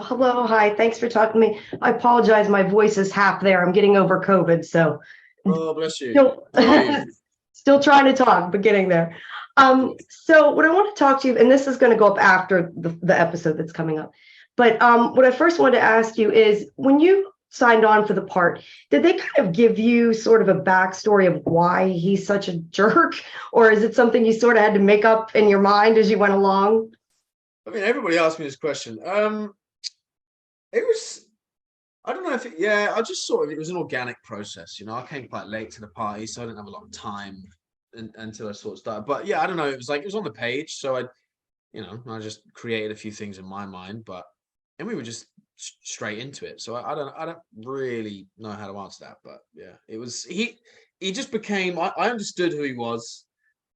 Hello, hi. Thanks for talking to me. I apologize. My voice is half there. I'm getting over COVID, so Oh, bless you. still How are you? still trying to talk, but getting there. Cool. So what I want to talk to you, and this is going to go up after the episode that's coming up. But what I first wanted to ask you is when you signed on for the part, did they kind of give you sort of a backstory of why he's such a jerk? Or is it something you sort of had to make up in your mind as you went along? I mean, everybody asked me this question. It was, I don't know if yeah, I just sort of, it was an organic process. I came quite late to the party, so I didn't have a lot of time until I sort of started. But yeah, I don't know. It was on the page, so I just created a few things in my mind, and we were just straight into it. So I don't really know how to answer that, but yeah, he just became. I understood who he was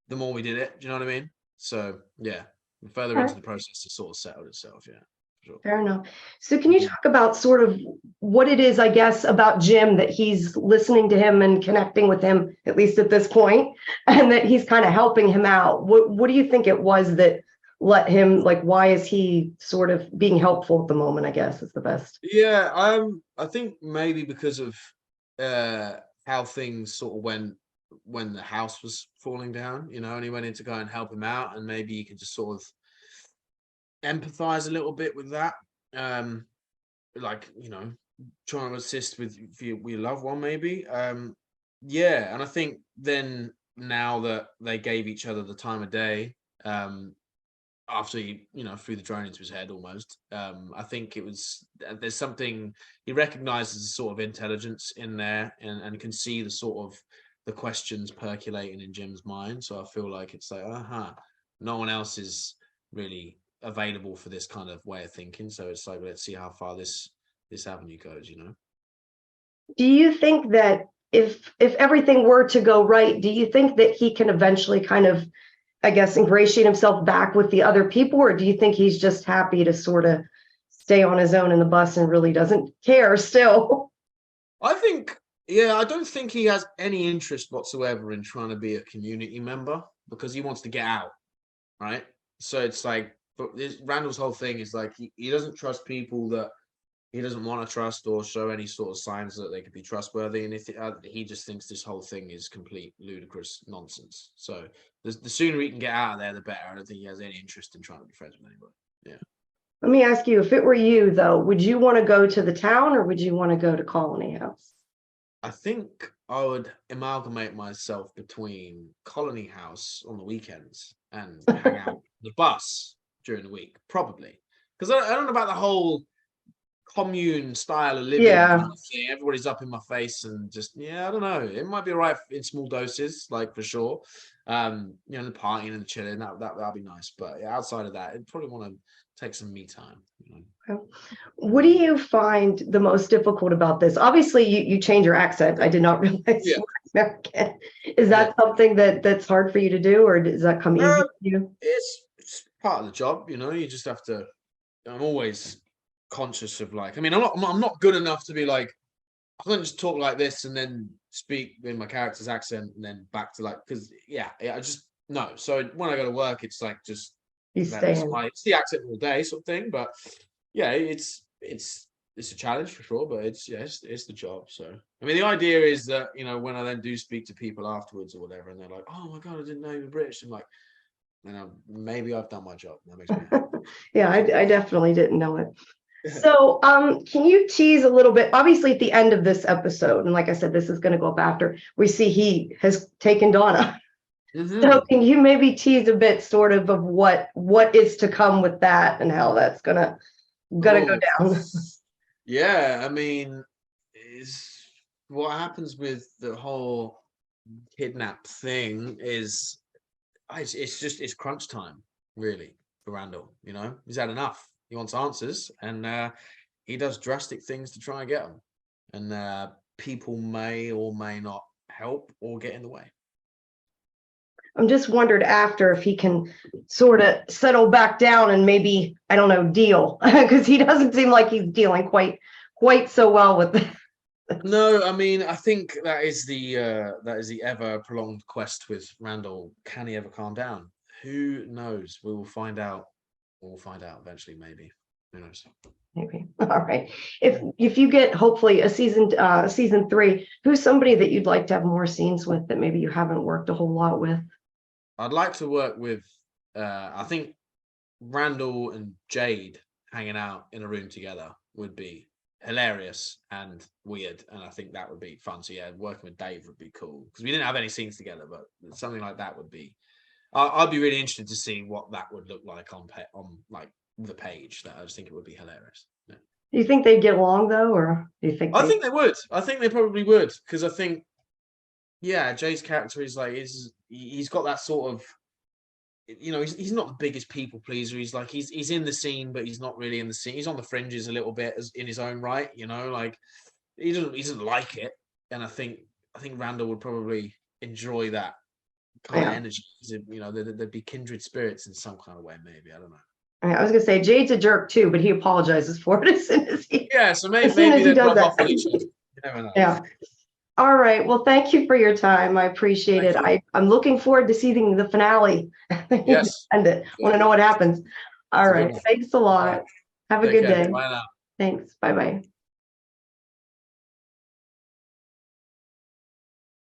the more we did it. Do you know what I mean? So yeah, the further into the process, it sort of settled itself. Yeah, for sure. Fair enough. So can you Mhm. talk about sort of what it is, I guess, about Jim that he's listening to him and connecting with him, at least at this point, and that he's kind of helping him out? What do you think it was that let him, like, why is he sort of being helpful at the moment, I guess, is the best. Yeah, I think maybe because of uh how things sort of went when the house was falling down, and he went in to go and help him out, and maybe you could just sort of empathize a little bit with that. Um, like, trying to assist with your loved one, maybe. Yeah, and I think then now that they gave each other the time of day, after he, threw the drone into his head almost. I think there's something he recognizes a sort of intelligence in there, and can see the sort of the questions percolating in Jim's mind. So I feel like it's like, no one else is really available for this kind of way of thinking. So it's like, let's see how far this avenue goes. Do you think that if everything were to go right, do you think that he can eventually kind of, I guess, ingratiate himself back with the other people, or do you think he's just happy to sort of stay on his own in the bus and really doesn't care still? I think, yeah, I don't think he has any interest whatsoever in trying to be a community member because he wants to get out, right? So it's like, but Randall's whole thing is like he doesn't trust people that he doesn't want to trust or show any sort of signs that they could be trustworthy, and if he just thinks this whole thing is complete ludicrous nonsense. So the sooner he can get out of there, the better. I don't think he has any interest in trying to be friends with anybody. Yeah. Let me ask you, if it were you, though, would you want to go to the town or would you want to go to Colony House? I think I would amalgamate myself between Colony House on the weekends and hang out on the bus during the week, probably. Because I don't know about the whole commune style of living Yeah. kind of thing. Everybody's up in my face and just, yeah, I don't know. It might be all right in small doses, like for sure. The partying and the chilling, that'd be nice. But yeah, outside of that, I'd probably want to take some me time. What do you find the most difficult about this? Obviously, you change your accent. I did not realize Yeah, you were American. Is yeah. that something that's hard for you to do, or does that come easy Uh, to you? it's part of the job, you just have to. I'm always conscious of like, I mean, I'm not good enough to be like, I can't just talk like this and then speak in my character's accent and then back to like, because yeah, I just no. So when I go to work, it's like just You stay in. it's the accent all day sort of thing. But yeah, it's a challenge for sure, but it's the job. So I mean, the idea is that when I then do speak to people afterwards or whatever, and they're like, "Oh my god, I didn't know you were British," I'm like, maybe I've done my job. That makes me happy. Yeah, I definitely didn't know it. So, can you tease a little bit? Obviously, at the end of this episode, and like I said, this is going to go up after we see he has taken Donna. So, Hmm. can you maybe tease a bit, sort of what is to come with that and how that's gonna go Oh, down? yeah. I mean, is what happens with the whole kidnap thing is it's crunch time, really, for Randall. He's had enough. He wants answers, and he does drastic things to try and get them. And people may or may not help or get in the way. I'm just wondered after if he can sort of settle back down and maybe, I don't know, deal, because he doesn't seem like he's dealing quite so well with it. No, I mean, I think that is the ever prolonged quest with Randall. Can he ever calm down? Who knows? We will find out. We'll find out eventually, maybe. Who knows? Maybe. All right. If you get hopefully a season 3, who's somebody that you'd like to have more scenes with that maybe you haven't worked a whole lot with? I'd like to work with. I think Randall and Jade hanging out in a room together would be hilarious and weird, and I think that would be fun. So yeah, working with Dave would be cool because we didn't have any scenes together, but something like that would be. I'd be really interested to see what that would look like on like the page. That I just think it would be hilarious. Yeah. Do you think they'd get along though, or do you think I think they would. I think they probably would because I think, yeah, Jay's character is like he's got that sort of, you know, he's not the biggest people pleaser. He's like he's in the scene, but he's not really in the scene. He's on the fringes a little bit in his own right, you know, like he doesn't like it. And I think Randall would probably enjoy that kind of energy. You know, there'd be kindred spirits in some kind of way, maybe. I don't know. I was gonna say Jade's a jerk too, but he apologizes for it as soon as he So maybe they'd rub off on each other. You never know. Yeah. All right. Well, thank you for your time. I appreciate it. I'm looking forward to seeing the finale. Yes. And want to know what happens. All right. Thanks a lot. Have a good day. Bye now. Thanks. Bye-bye.